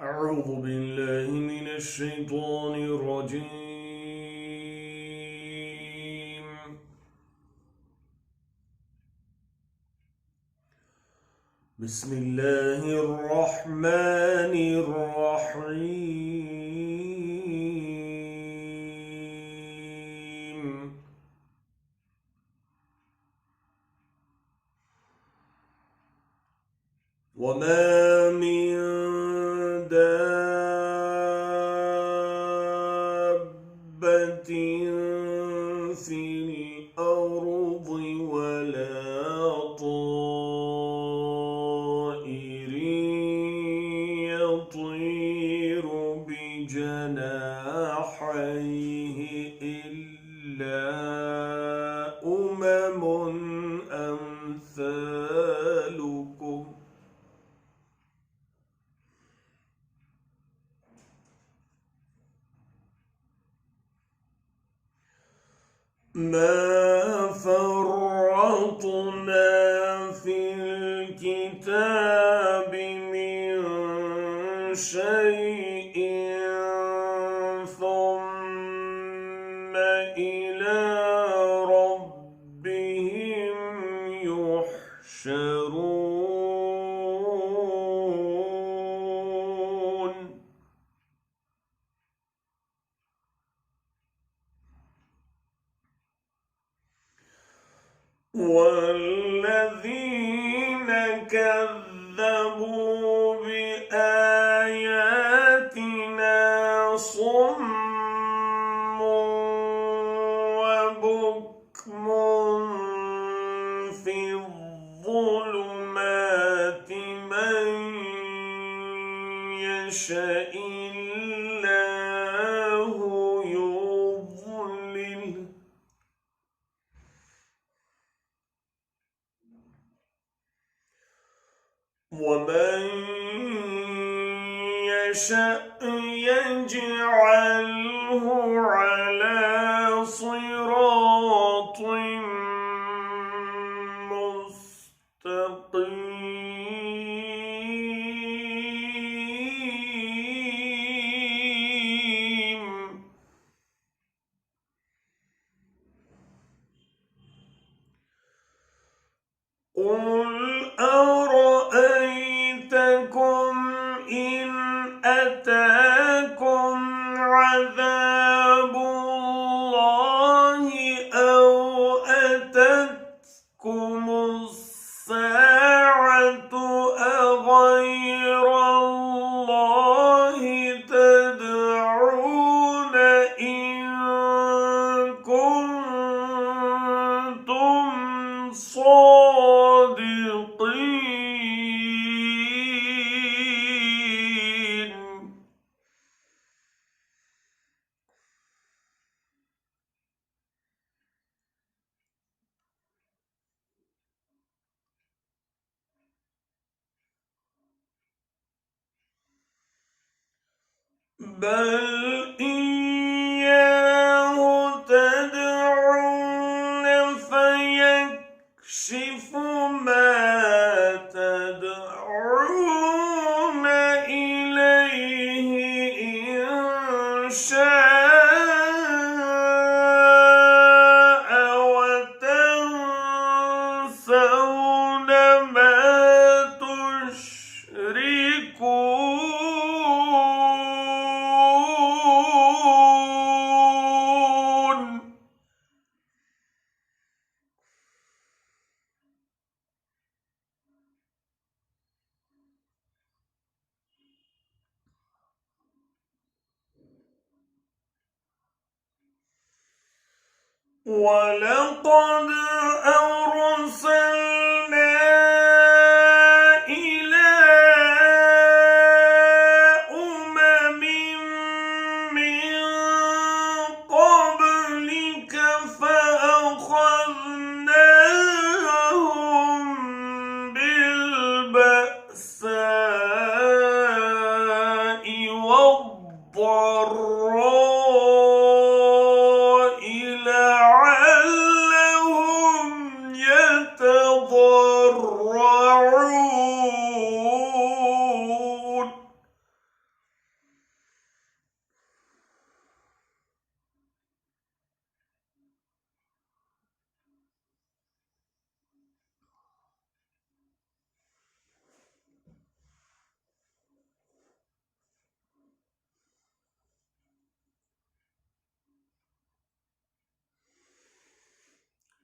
أعوذ بالله من الشيطان الرجيم. بسم الله الرحمن الرحيم. وما من دابة في الأرض ولا طائر يطير بجناحيه إلا أمم أمثالكم ما فرطنا في الكتاب من شيء ثم إلى ربهم يحشرون. والذين كذبوا بآياتنا صم وبكم في الظلمات من يشاء الله يضلله ومن يشاء يجعله على صراط مستقيم. قل أرأيتكم إن أتاكم عذاب الله أو أتتكم الساعة أغير الله تدعون إن كنتم صادقين. بل إياه تدعون فيكشف ما تدعون إليه إن شاء وتنسون ما تشركون. ولقد أرسلنا إلى أمم من قبلك فأخذناهم بالبأساء والضراء لعلهم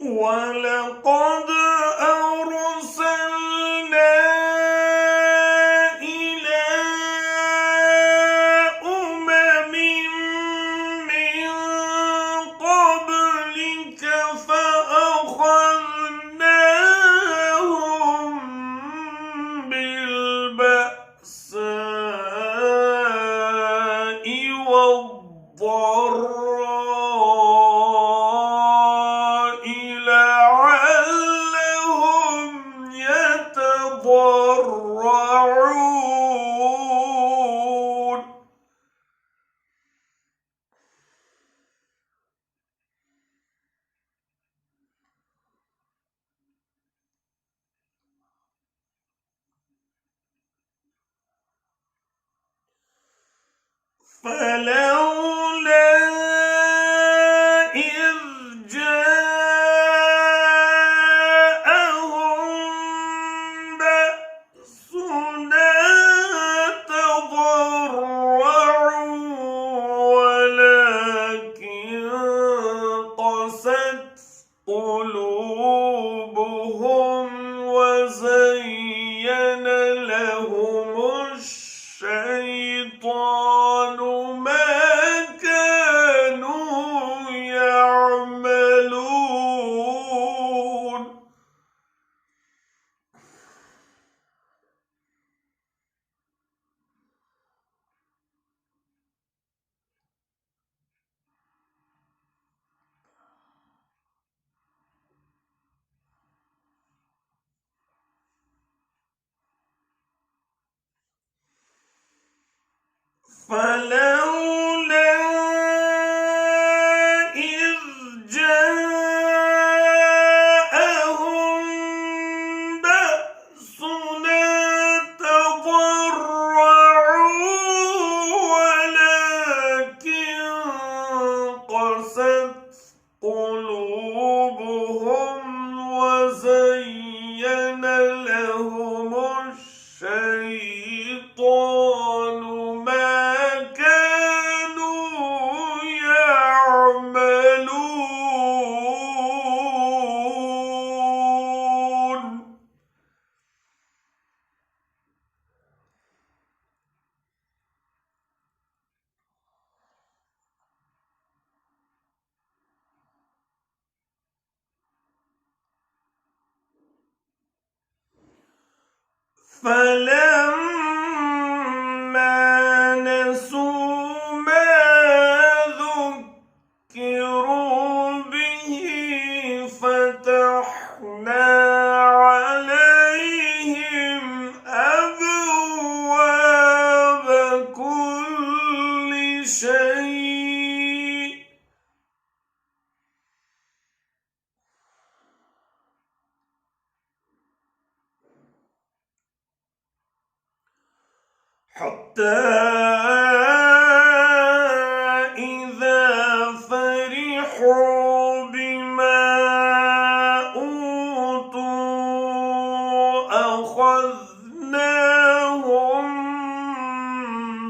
ولقد أرسلنا إلى أمم من قبلك فأخذناهم بالبأساء والضراء لعلهم يتضرعون. فلولا إذ جاءهم بأسنا تضرعوا ولكن قست قلوبهم وزين لهم الشيطان ما كانوا يعملون. فلولا إذ جاءهم بأسنا تضرعوا ولكن قست قلوبهم وزين لهم الشيطان ما كانوا يعملون. فلما نسوا ما ذكروا به فتحنا عليهم أبواب كل شيء حتى إذا فرحوا بما أوتوا أخذناهم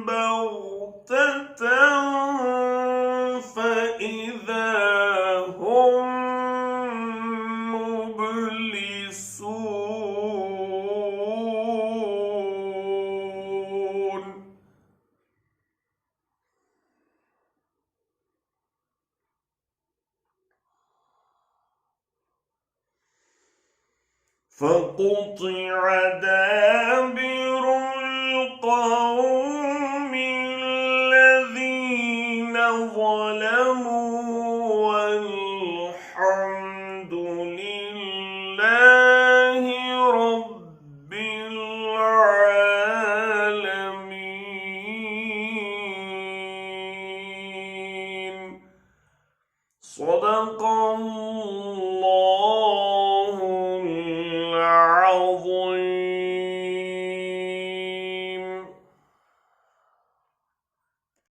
بغتة فإذا هم مبلسون. فقطع دابر القوم